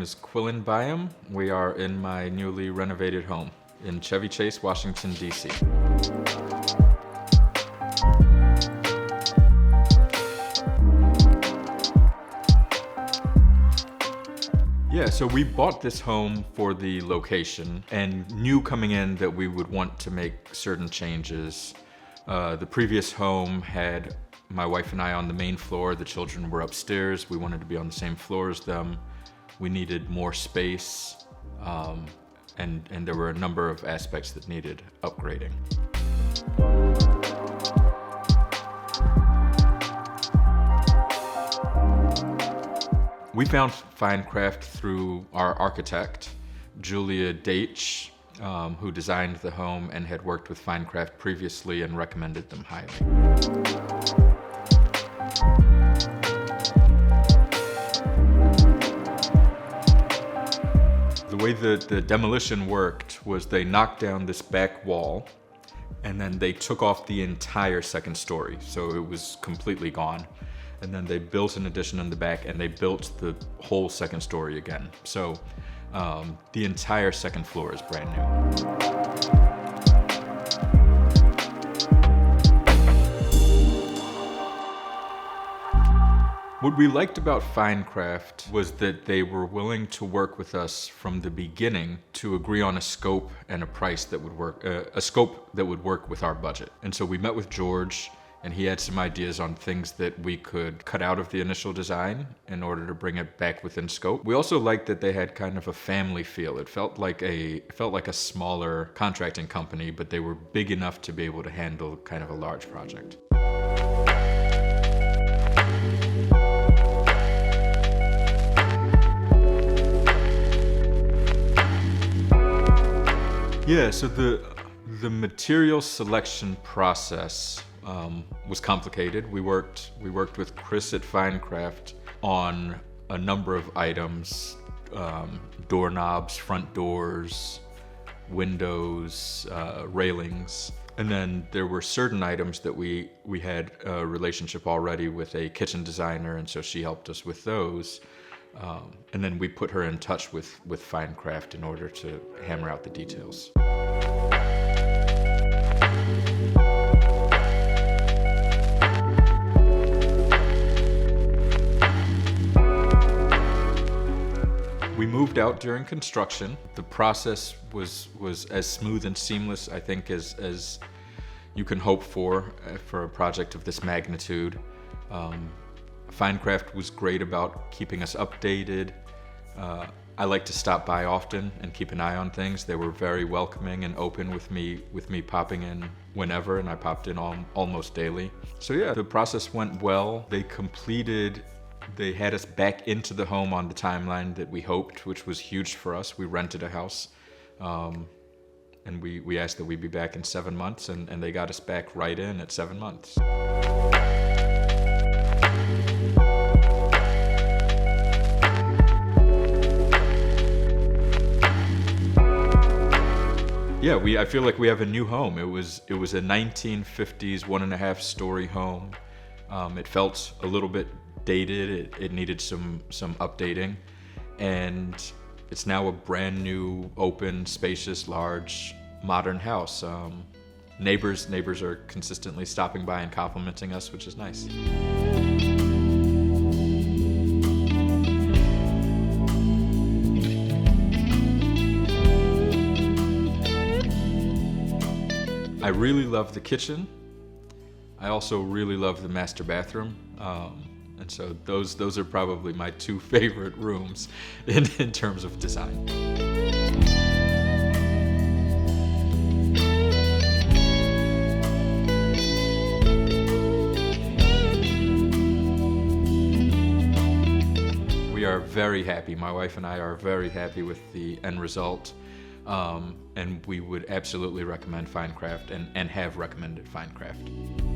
is Quillen Byam. We are in my newly renovated home in Chevy Chase, Washington, D.C. Yeah, so we bought this home for the location and knew coming in that we would want to make certain changes. The previous home had my wife and I on the main floor. The children were upstairs. We wanted to be on the same floor as them. We needed more space, and there were a number of aspects that needed upgrading. We found FineCraft through our architect, Caswell Daitch, who designed the home and had worked with FineCraft previously and recommended them highly. The way the demolition worked was they knocked down this back wall and then they took off the entire second story, so it was completely gone. And then they built an addition in the back and they built the whole second story again. So the entire second floor is brand new. What we liked about FineCraft was that they were willing to work with us from the beginning to agree on a scope and a price that would work, a scope that would work with our budget. And so we met with George, and he had some ideas on things that we could cut out of the initial design in order to bring it back within scope. We also liked that they had kind of a family feel. It felt like a smaller contracting company, but they were big enough to be able to handle kind of a large project. Yeah, so the material selection process was complicated. We worked with Chris at FineCraft on a number of items, doorknobs, front doors, windows, railings. And then there were certain items that we had a relationship already with a kitchen designer, and so she helped us with those. And then we put her in touch with FineCraft in order to hammer out the details. We moved out during construction. The process was as smooth and seamless, I think, as you can hope for a project of this magnitude. FineCraft was great about keeping us updated. I like to stop by often and keep an eye on things. They were very welcoming and open with me popping in whenever, and I popped in almost daily. So yeah, the process went well. They had us back into the home on the timeline that we hoped, which was huge for us. We rented a house, and we asked that we be back in 7 months, and they got us back right in at 7 months. Yeah, I feel like we have a new home. It was a 1950s 1.5 story home. It felt a little bit dated. It needed some updating, and it's now a brand new, open, spacious, large, modern house. Neighbors are consistently stopping by and complimenting us, which is nice. I really love the kitchen. I also really love the master bathroom. And so those are probably my two favorite rooms in terms of design. We are very happy. My wife and I are very happy with the end result. And we would absolutely recommend FineCraft and have recommended FineCraft.